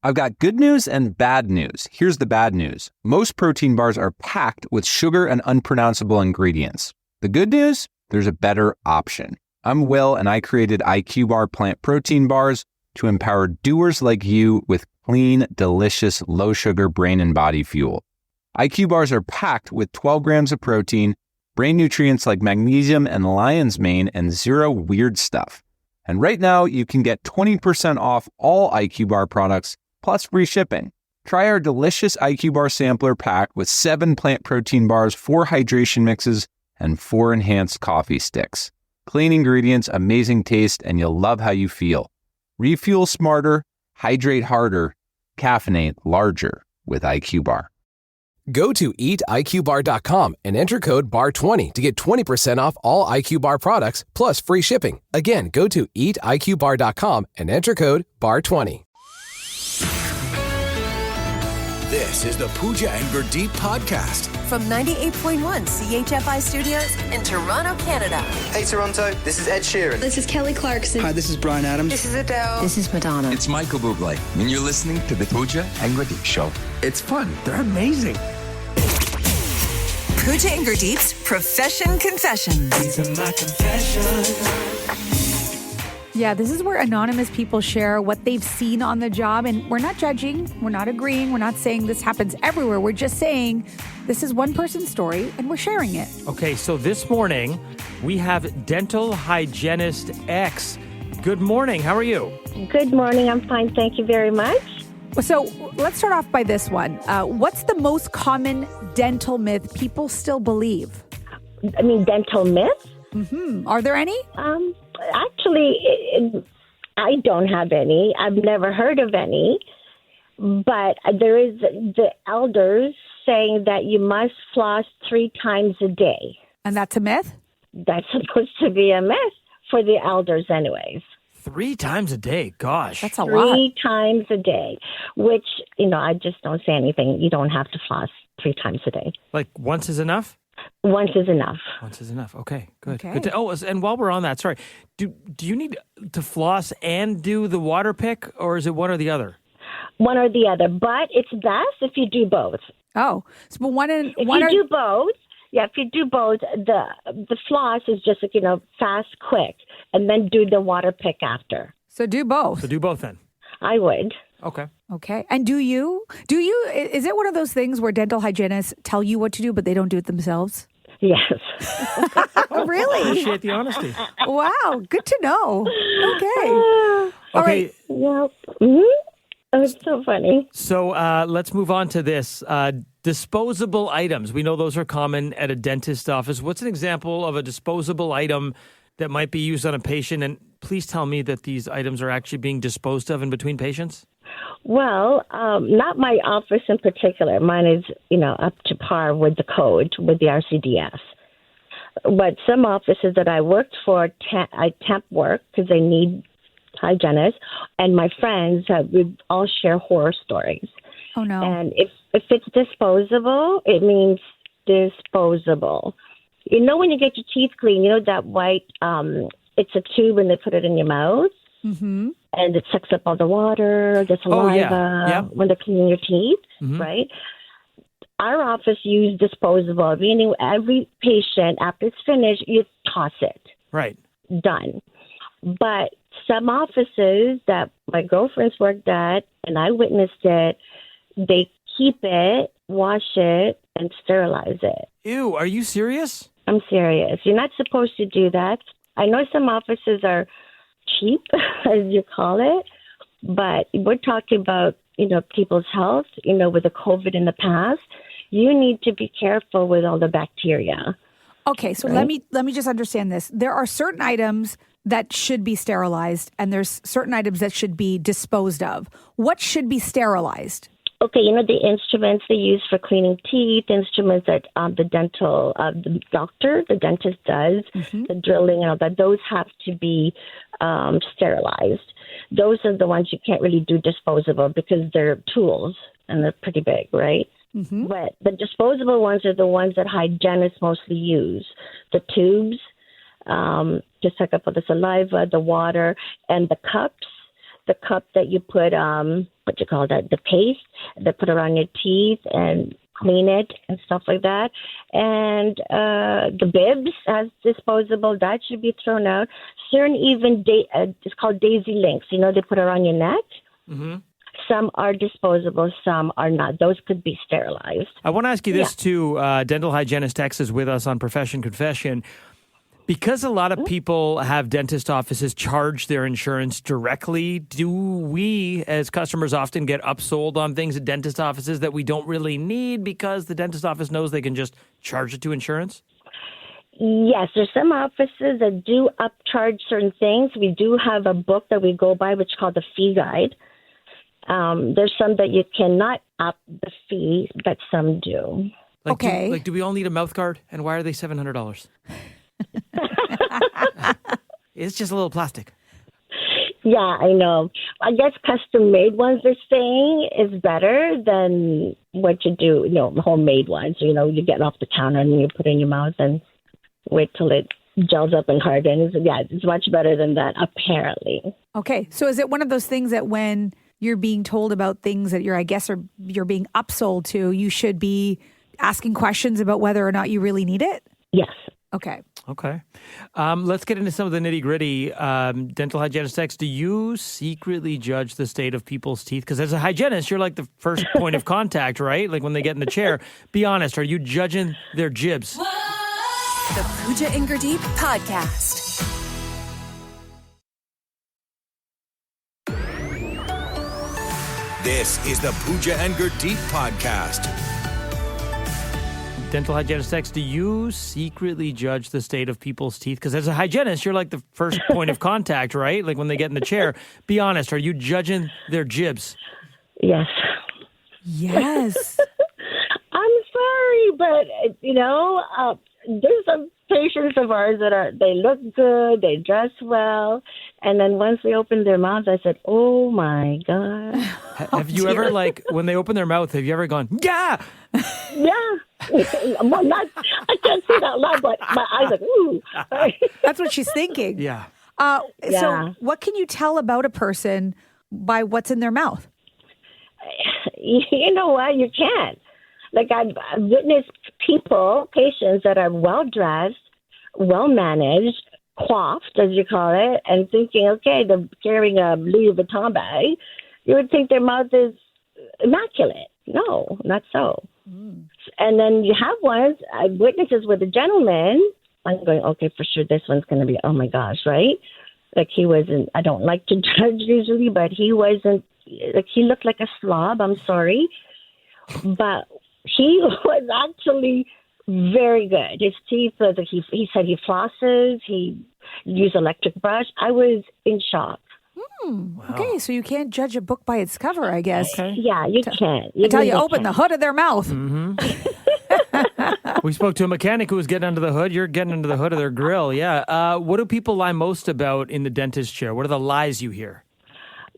I've got good news and bad news. Here's the bad news. Most protein bars are packed with sugar and unpronounceable ingredients. The good news? There's a better option. I'm Will, and I created IQ Bar plant protein bars to empower doers like you with clean, delicious, low-sugar brain and body fuel. IQ bars are packed with 12 grams of protein, brain nutrients like magnesium and lion's mane, and zero weird stuff. And right now, you can get 20% off all IQ Bar products, plus free shipping. Try our delicious IQ Bar sampler pack with 7 plant protein bars, 4 hydration mixes, and 4 enhanced coffee sticks. Clean ingredients, amazing taste, and you'll love how you feel. Refuel smarter, hydrate harder, caffeinate larger with IQ Bar. Go to eatiqbar.com and enter code BAR20 to get 20% off all IQ Bar products plus free shipping. Again, go to eatiqbar.com and enter code BAR20. This is the Pooja and Gurdeep podcast. From 98.1 CHFI Studios in Toronto, Canada. Hey Toronto, this is Ed Sheeran. This is Kelly Clarkson. Hi, this is Bryan Adams. This is Adele. This is Madonna. It's Michael Bublé, and you're listening to the Pooja and Gurdeep Show. It's fun. They're amazing. Pooja and Gurdeep's Profession Confessions. These are my confessions. Yeah, this is where anonymous people share what they've seen on the job, and we're not judging, we're not agreeing, we're not saying this happens everywhere. We're just saying this is one person's story, and we're sharing it. Okay, so this morning we have Dental Hygienist X. Good morning, how are you? Good morning, I'm fine, thank you very much. So let's start off by this one. What's the most common dental myth people still believe? I mean, dental myths? Mm-hmm. Are there any? Actually, I don't have any. I've never heard of any. But there is the elders saying that you must floss 3 times a day. And that's a myth? That's supposed to be a myth for the elders anyways. 3 times a day? Gosh. That's a lot. 3 times a day, which, I just don't say anything. You don't have to floss 3 times a day. Like once is enough? Once is enough. Once is enough. Okay, good. Okay. Good and while we're on that, sorry, do you need to floss and do the water pick, or is it one or the other? One or the other, but it's best if you do both. Oh, so if you do both, if you do both, the floss is just fast, quick, and then do the water pick after. So do both. So do both then. I would. Okay. Okay. And do you, is it one of those things where dental hygienists tell you what to do, but they don't do it themselves? Yes. Oh, really? Appreciate the honesty. Wow. Good to know. Okay. All Okay. right. Yeah. Mm-hmm. Oh, it's so funny. So let's move on to this. Disposable items. We know those are common at a dentist office. What's an example of a disposable item that might be used on a patient? And please tell me that these items are actually being disposed of in between patients. Well, not my office in particular. Mine is, up to par with the code, with the RCDS. But some offices that I worked for, I temp work because they need hygienists. And my friends, we all share horror stories. Oh, no. And if it's disposable, it means disposable. When you get your teeth clean, that white, it's a tube and they put it in your mouth. Mm-hmm. And it sucks up all the water, the saliva when they're cleaning your teeth, right? Our office used disposable, meaning every patient, after it's finished, you toss it. Right. Done. But some offices that my girlfriends worked at, and I witnessed it, they keep it, wash it, and sterilize it. Ew, are you serious? I'm serious. You're not supposed to do that. I know some offices are cheap, as you call it, but we're talking about, people's health, with the COVID in the past. You need to be careful with all the bacteria. Okay, so right? let me just understand this. There are certain items that should be sterilized, and there's certain items that should be disposed of. What should be sterilized? Okay, the instruments they use for cleaning teeth, instruments that the dentist does, the drilling and all that, those have to be sterilized. Those are the ones you can't really do disposable because they're tools and they're pretty big, right? Mm-hmm. But the disposable ones are the ones that hygienists mostly use. The tubes to suck up all the saliva, the water, and the cups the cup that you put, what you call that, the paste that put around your teeth and clean it and stuff like that. And the bibs as disposable, that should be thrown out. Certain even, it's called daisy links, they put around your neck. Mm-hmm. Some are disposable, some are not. Those could be sterilized. I want to ask you this too. Dental hygienist X is with us on Profession Confession. Because a lot of people have dentist offices charge their insurance directly, do we as customers often get upsold on things at dentist offices that we don't really need because the dentist office knows they can just charge it to insurance? Yes, there's some offices that do upcharge certain things. We do have a book that we go by, which is called the Fee Guide. There's some that you cannot up the fee, but some do. Do we all need a mouth guard? And why are they $700? It's just a little plastic. Yeah, I know. I guess custom-made ones they're saying is better than what you do, homemade ones. You get off the counter and you put it in your mouth and wait till it gels up and hardens. Yeah, it's much better than that, apparently. Okay, so is it one of those things that when you're being told about things that you're being upsold to, you should be asking questions about whether or not you really need it? Yes. Okay. Let's get into some of the nitty gritty. Dental hygienist X, do you secretly judge the state of people's teeth? Because as a hygienist, you're like the first point of contact, right? Like when they get in the chair. Be honest, are you judging their jibs? The Pooja and Gurdeep podcast. This is the Pooja and Gurdeep podcast. Dental hygienist X, do you secretly judge the state of people's teeth? Because as a hygienist, you're like the first point of contact, right? Like when they get in the chair. Be honest, are you judging their jibs? Yes. Yes. I'm sorry, but, there's some patients of ours they look good, they dress well, and then once they open their mouths, I said, oh my God. Have you ever, when they open their mouth, have you ever gone, yeah? Yeah. Well, I can't say that loud, but my eyes are, ooh. That's what she's thinking. Yeah. So what can you tell about a person by what's in their mouth? You know what? You can't. I've witnessed patients that are well-dressed, well-managed, coiffed, as you call it, and thinking, okay, they're carrying a Louis Vuitton bag. You would think their mouth is immaculate. No, not so. Mm. And then you have witnesses with a gentleman. I'm going, okay, for sure this one's going to be, oh my gosh, right? He wasn't, I don't like to judge usually, but he wasn't, he looked like a slob, I'm sorry. But he was actually very good. His teeth, he said he flosses, he used electric brush. I was in shock. Wow. Okay, so you can't judge a book by its cover, I guess. Okay. Yeah, you can't. Until you open the hood of their mouth. Mm-hmm. We spoke to a mechanic who was getting under the hood. You're getting under the hood of their grill. Yeah. What do people lie most about in the dentist chair? What are the lies you hear?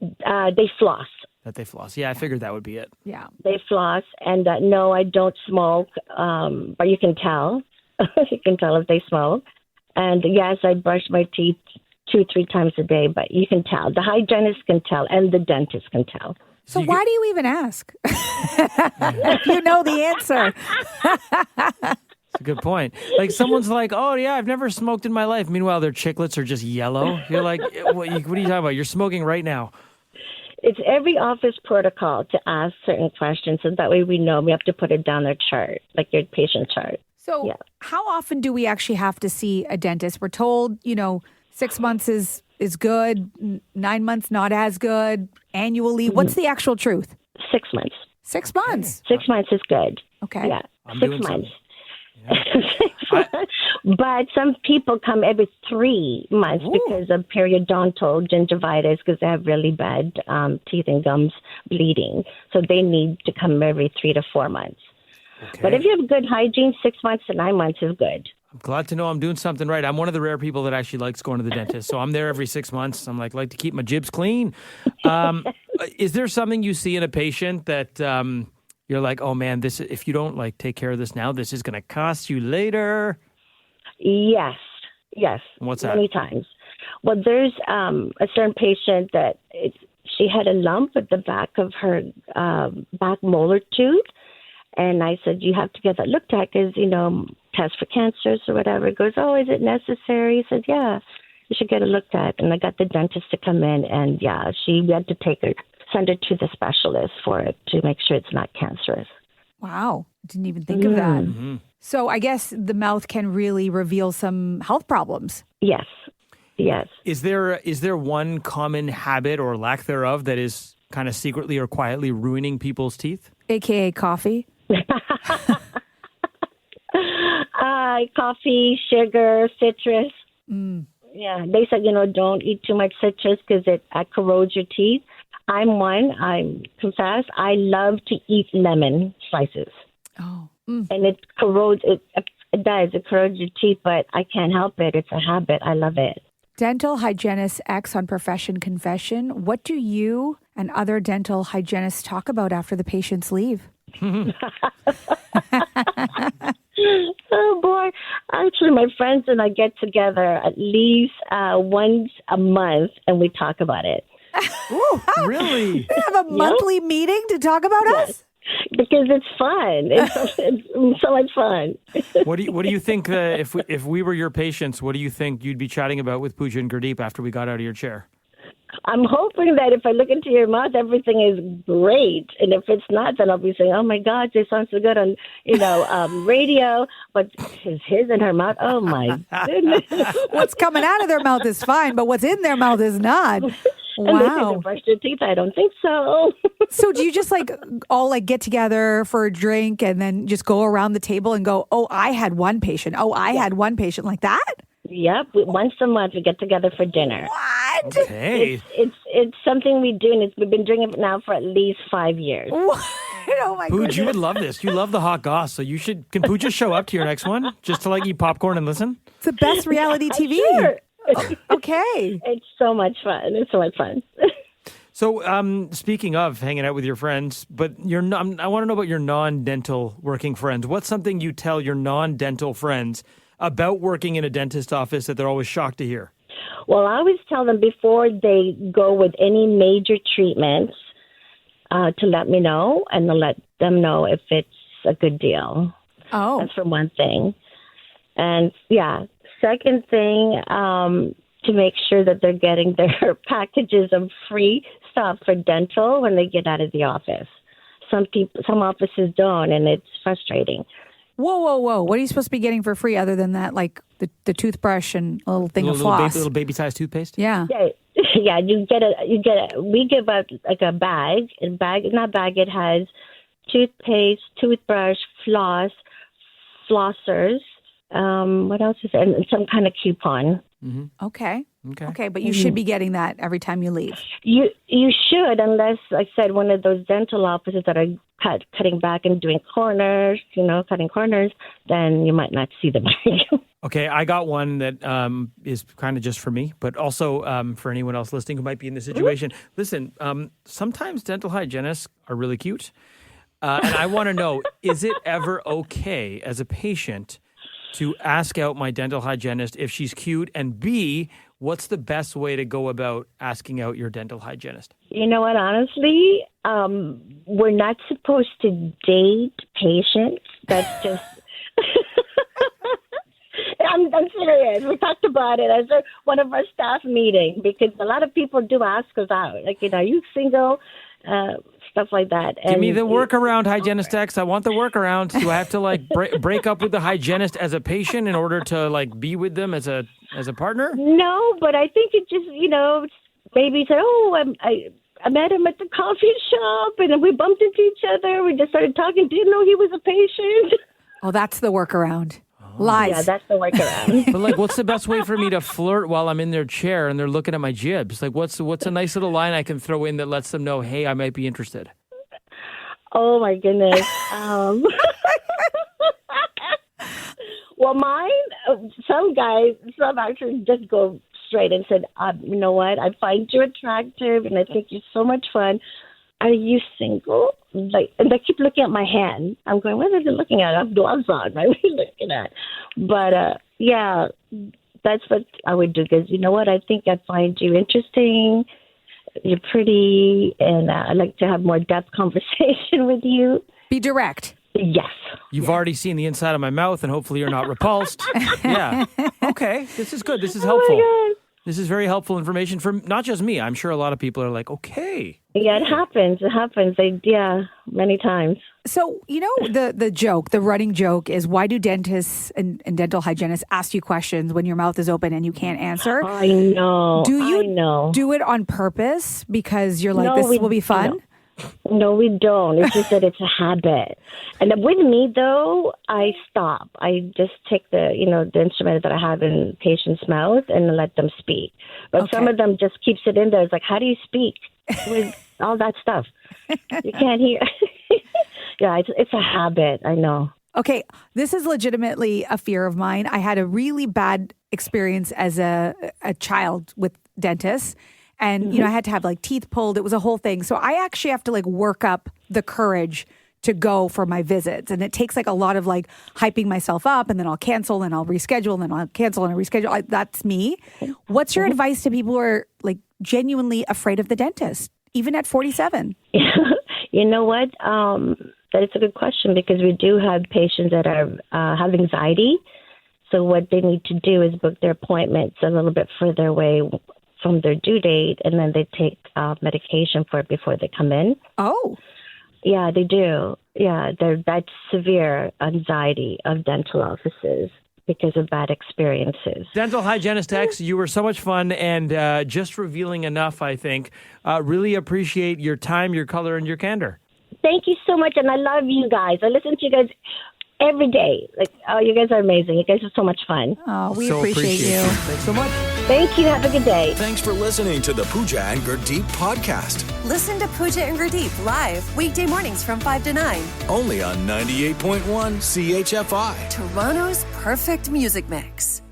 They floss. That they floss. Yeah, I figured that would be it. Yeah. They floss. And no, I don't smoke. But you can tell. You can tell if they smoke. And yes, I brush my teeth 2-3 times a day, but you can tell. The hygienist can tell, and the dentist can tell. So why do you even ask? If you know the answer. That's a good point. Someone's like, oh, yeah, I've never smoked in my life. Meanwhile, their chiclets are just yellow. You're like, what are you talking about? You're smoking right now. It's every office protocol to ask certain questions, so that way we know. We have to put it down their chart, like your patient chart. So how often do we actually have to see a dentist? We're told, 6 months is good, 9 months not as good, annually. What's the actual truth? 6 months. 6 months? 6 months is good. Okay. Yeah, I'm 6 months. But some people come every 3 months because of periodontal gingivitis, because they have really bad teeth and gums bleeding. So they need to come every 3 to 4 months. Okay. But if you have good hygiene, 6 months to 9 months is good. I'm glad to know I'm doing something right. I'm one of the rare people that actually likes going to the dentist. So I'm there every 6 months. I'm like to keep my jibs clean. Is there something you see in a patient that you're like, oh man, this, if you don't take care of this now, this is going to cost you later? Yes. What's that? Many times. Well, there's a certain patient that she had a lump at the back of her back molar tooth. And I said, you have to get that looked at because, test for cancers or whatever. He goes, oh, is it necessary? I said, yeah, you should get it looked at. And I got the dentist to come in. And, we had to send her to the specialist for it to make sure it's not cancerous. Wow. Didn't even think of that. Mm-hmm. So I guess the mouth can really reveal some health problems. Yes. Yes. Is there one common habit or lack thereof that is kind of secretly or quietly ruining people's teeth? AKA coffee. Coffee, sugar, citrus. Yeah, they said, don't eat too much citrus because it corrodes your teeth. I'm one, I confess, I love to eat lemon slices. Oh. And it corrodes, it corrodes your teeth, but I can't help it. It's a habit. I love it. Dental hygienist X on Profession Confession. What do you and other dental hygienists talk about after the patients leave? Oh, boy. Actually, my friends and I get together at least once a month, and we talk about it. Ooh, really? They have a monthly meeting to talk about us? Because it's fun. It's so much fun. What do you think, if we were your patients, what do you think you'd be chatting about with Pooja and Gurdeep after we got out of your chair? I'm hoping that if I look into your mouth, everything is great. And if it's not, then I'll be saying, oh, my God, they sound so good on, radio. But his in her mouth, oh, my goodness. What's coming out of their mouth is fine, but what's in their mouth is not. And they say they brush their teeth. I don't think so. So do you just all get together for a drink and then just go around the table and go, oh, I had one patient. Oh, I had one patient like that? Yep. Once a month we get together for dinner. What? Okay. It's something we do, and we've been doing it now for at least 5 years. What? Oh, my Pooj, goodness. you would love this. You love the hot goss, so can Pooja show up to your next one just to eat popcorn and listen? It's the best reality TV. Sure. Okay. It's so much fun. So, speaking of hanging out with your friends, but I want to know about your non-dental working friends. What's something you tell your non-dental friends about working in a dentist office that they're always shocked to hear? Well, I always tell them before they go with any major treatments to let me know, and to let them know if it's a good deal. Oh. That's for one thing. And, second thing, to make sure that they're getting their packages of free stuff for dental when they get out of the office. Some offices don't, and it's frustrating. Whoa. What are you supposed to be getting for free other than that, like the toothbrush and a little thing of floss? Little baby-sized toothpaste? Yeah. Yeah, we give out like a bag. It has toothpaste, toothbrush, flossers. What else is there? And some kind of coupon. Mm-hmm. Okay, but you should be getting that every time you leave. You should, unless, like I said, one of those dental offices that are cutting back and doing corners, cutting corners, then you might not see them. Okay, I got one that is kind of just for me, but also for anyone else listening who might be in this situation. Listen, sometimes dental hygienists are really cute, and I want to know, is it ever okay as a patient to ask out my dental hygienist if she's cute, and B, what's the best way to go about asking out your dental hygienist? You know what, honestly, we're not supposed to date patients. That's just... I'm serious. We talked about it as one of our staff meetings because a lot of people do ask us out. Like, are you single? Stuff like that. Give me the workaround, Hygenist X. I want the workaround. Do I have to break up with the hygienist as a patient in order to be with them as a partner? No, but I think it just maybe say, I met him at the coffee shop and then we bumped into each other. We just started talking. Didn't know he was a patient. Oh, that's the workaround. Lies. Yeah, that's the workaround. But what's the best way for me to flirt while I'm in their chair and they're looking at my jibs? What's a nice little line I can throw in that lets them know, hey, I might be interested? Oh my goodness. Well, mine, some actually just go straight and said, you know what? I find you attractive and I think you're so much fun. Are you single? And they keep looking at my hand. I'm going, what are they looking at? I have gloves on. What are they looking at? But, that's what I would do because, you know what? I think I find you interesting You're pretty, and I'd like to have more depth conversation with you. Be direct. Yes. You've already seen the inside of my mouth, and hopefully you're not repulsed. Yeah. Okay. This is good. This is helpful. Oh my God. This is very helpful information for not just me. I'm sure a lot of people are like, okay. Yeah, it happens. It happens. Many times. So, the joke, the running joke is, why do dentists and dental hygienists ask you questions when your mouth is open and you can't answer? I know. Do you know. do it on purpose because you're like, this will be fun? No, we don't. It's just that it's a habit. And with me, though, I stop. I just take the instrument that I have in patient's mouth and let them speak. But some of them just keeps it in there. It's like, how do you speak with all that stuff? You can't hear. Yeah, it's a habit. I know. Okay, this is legitimately a fear of mine. I had a really bad experience as a child with dentists. And, I had to have teeth pulled. It was a whole thing. So I actually have to work up the courage to go for my visits. And it takes a lot of hyping myself up, and then I'll cancel and I'll reschedule and then I'll cancel and I'll reschedule. That's me. What's your advice to people who are genuinely afraid of the dentist, even at 47? You know what? That is a good question, because we do have patients that are have anxiety. So what they need to do is book their appointments a little bit further away from their due date, and then they take medication for it before they come in. Oh. Yeah, they do. Yeah, that's severe anxiety of dental offices because of bad experiences. Dental Hygienist X, you were so much fun and just revealing enough, I think. Really appreciate your time, your color, and your candor. Thank you so much, and I love you guys. I listen to you guys every day. You guys are amazing. You guys are so much fun. Oh, we appreciate you. Thanks so much. Thank you. Have a good day. Thanks for listening to the Pooja and Gurdeep podcast. Listen to Pooja and Gurdeep live weekday mornings from 5 to 9. Only on 98.1 CHFI. Toronto's perfect music mix.